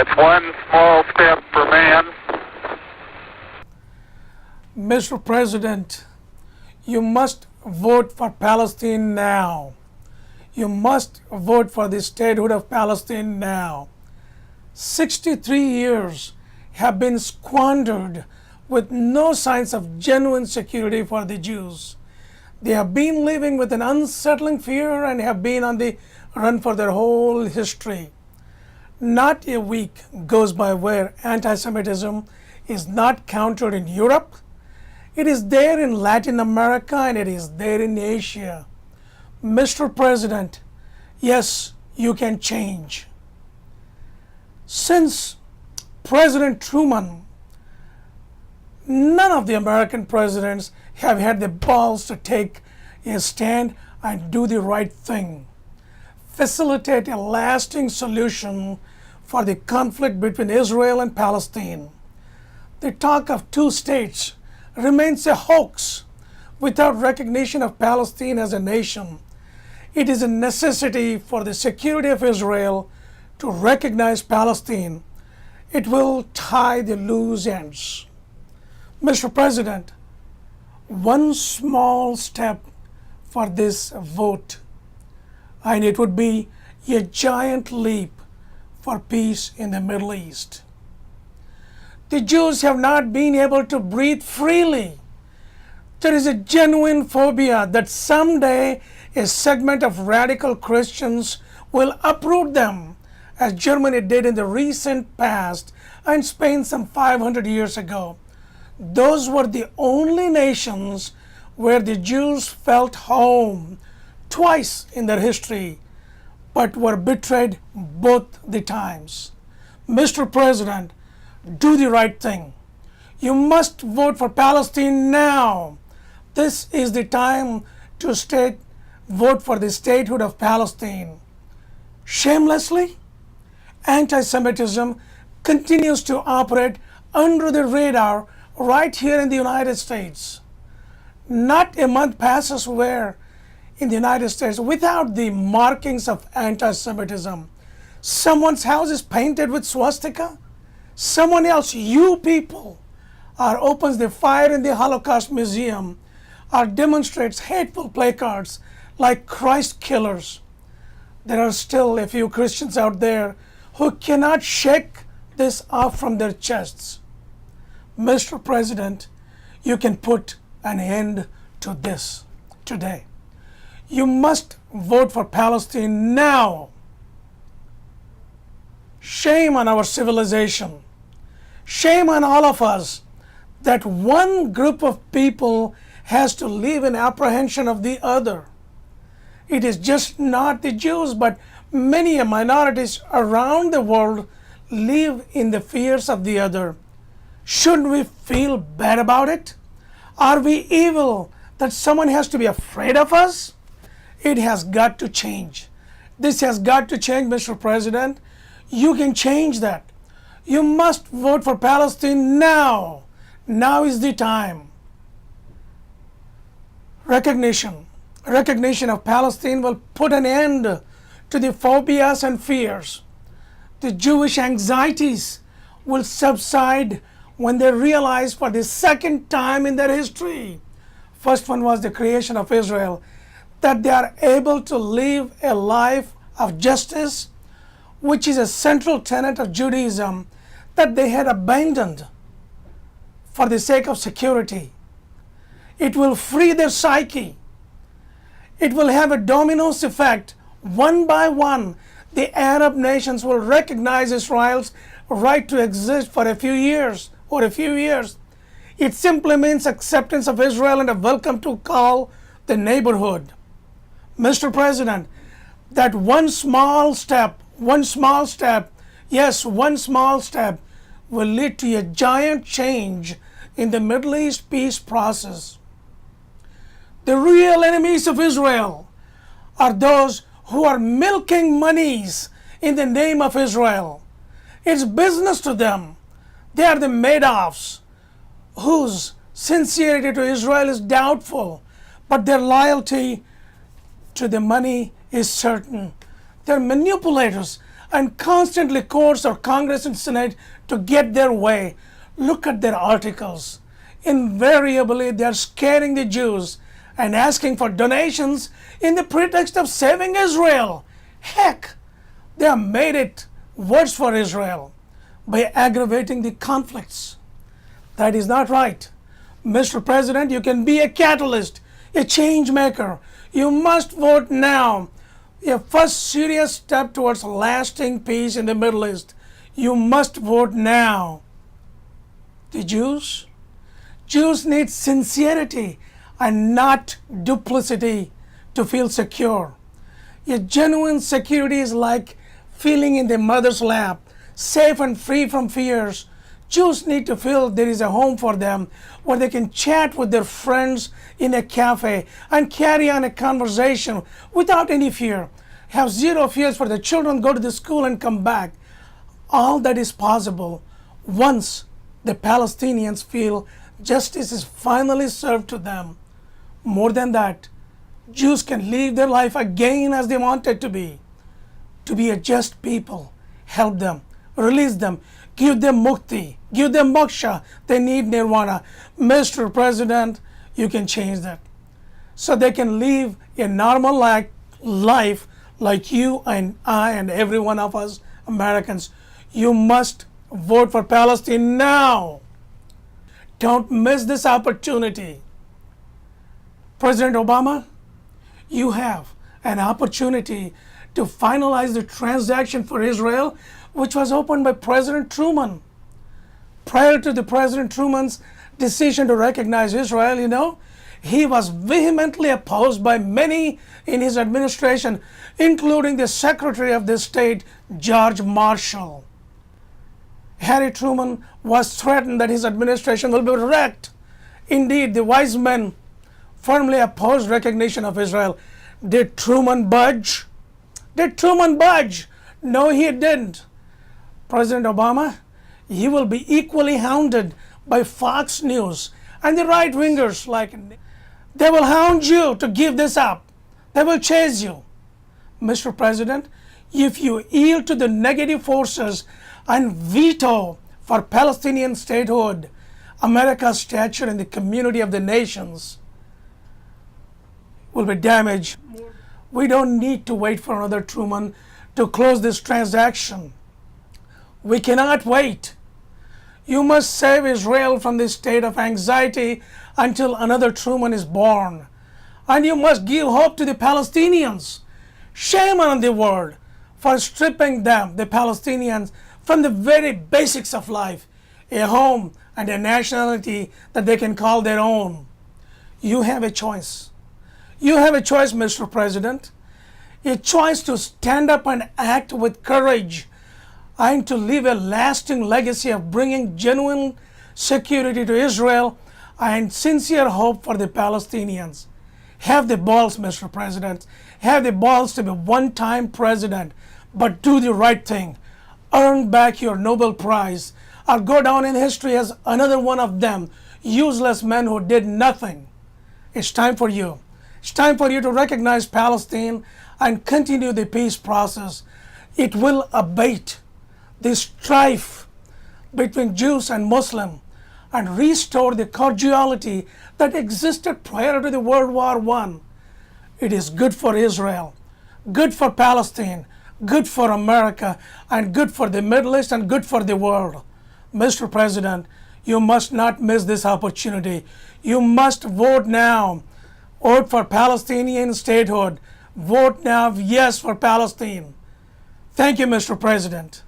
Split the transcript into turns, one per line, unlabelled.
That's one small step for man.
Mr. President, you must vote for Palestine now. You must vote for the statehood of Palestine now. 63 years have been squandered with no signs of genuine security for the Jews. They have been living with an unsettling fear and have been on the run for their whole history. Not a week goes by where anti-Semitism is not countered in Europe. It is there in Latin America and it is there in Asia. Mr. President, yes, you can change. Since President Truman, none of the American presidents have had the balls to take a stand and do the right thing. Facilitate a lasting solution for the conflict between Israel and Palestine. The talk of two states remains a hoax without recognition of Palestine as a nation. It is a necessity for the security of Israel to recognize Palestine. It will tie the loose ends. Mr. President, one small step for this vote, and it would be a giant leap for peace in the Middle East. The Jews have not been able to breathe freely. There is a genuine phobia that someday a segment of radical Christians will uproot them, as Germany did in the recent past and Spain some 500 years ago. Those were the only nations where the Jews felt home twice in their history, but were betrayed both the times. Mr. President, do the right thing. You must vote for Palestine now. This is the time to vote for the statehood of Palestine. Shamelessly, anti-Semitism continues to operate under the radar right here in the United States. Not a month passes where in the United States without the markings of anti-Semitism. Someone's house is painted with swastika. Someone else, you people, opens the fire in the Holocaust Museum or demonstrates hateful placards like Christ killers. There are still a few Christians out there who cannot shake this off from their chests. Mr. President, you can put an end to this today. You must vote for Palestine now. Shame on our civilization. Shame on all of us that one group of people has to live in apprehension of the other. It is just not the Jews, but many minorities around the world live in the fears of the other. Shouldn't we feel bad about it? Are we evil that someone has to be afraid of us? It has got to change. This has got to change, Mr. President. You can change that. You must vote for Palestine now. Now is the time. Recognition of Palestine will put an end to the phobias and fears. The Jewish anxieties will subside when they realize for the second time in their history, first one was the creation of Israel, that they are able to live a life of justice, which is a central tenet of Judaism that they had abandoned for the sake of security. It will free their psyche. It will have a dominoes effect. One by one, the Arab nations will recognize Israel's right to exist for a few years. It simply means acceptance of Israel and a welcome to call the neighborhood. Mr. President, that one small step, yes, one small step will lead to a giant change in the Middle East peace process. The real enemies of Israel are those who are milking monies in the name of Israel. It's business to them. They are the Madoffs whose sincerity to Israel is doubtful, but their loyalty to the money is certain. They're manipulators and constantly courts or Congress and Senate to get their way. Look at their articles. Invariably, they are scaring the Jews and asking for donations in the pretext of saving Israel. Heck, they have made it worse for Israel by aggravating the conflicts. That is not right. Mr. President, you can be a catalyst, a change maker. You must vote now. A first serious step towards lasting peace in the Middle East. You must vote now. The Jews? Jews need sincerity and not duplicity to feel secure. A genuine security is like feeling in the mother's lap, safe and free from fears. Jews need to feel there is a home for them where they can chat with their friends in a cafe and carry on a conversation without any fear. Have zero fears for the children, go to the school and come back. All that is possible once the Palestinians feel justice is finally served to them. More than that, Jews can live their life again as they want it to be a just people. Help them, release them, give them mukti, give them moksha. They need nirvana. Mr. President, you can change that so they can live a normal life like you and I and every one of us Americans. You must vote for Palestine now. Don't miss this opportunity. President Obama, you have an opportunity to finalize the transaction for Israel, which was opened by President Truman. Prior to the President Truman's decision to recognize Israel, he was vehemently opposed by many in his administration, including the Secretary of the State, George Marshall. Harry Truman was threatened that his administration will be wrecked. Indeed, the wise men firmly opposed recognition of Israel. Did Truman budge? Did Truman budge? No, he didn't. President Obama, he will be equally hounded by Fox News and the right-wingers they will hound you to give this up. They will chase you. Mr. President, if you yield to the negative forces and veto for Palestinian statehood, America's stature in the community of the nations will be damaged. We don't need to wait for another Truman to close this transaction. We cannot wait. You must save Israel from this state of anxiety until another Truman is born. And you must give hope to the Palestinians. Shame on the world for stripping them, the Palestinians, from the very basics of life, a home and a nationality that they can call their own. You have a choice. You have a choice, Mr. President. A choice to stand up and act with courage and to leave a lasting legacy of bringing genuine security to Israel and sincere hope for the Palestinians. Have the balls, Mr. President. Have the balls to be one-time president, but do the right thing. Earn back your Nobel Prize or go down in history as another one of them useless men who did nothing. It's time for you. It's time for you to recognize Palestine and continue the peace process. It will abate the strife between Jews and Muslims and restore the cordiality that existed prior to the World War I. It is good for Israel, good for Palestine, good for America, and good for the Middle East and good for the world. Mr. President, you must not miss this opportunity. You must vote now. Vote for Palestinian statehood. Vote now, yes, for Palestine. Thank you, Mr. President.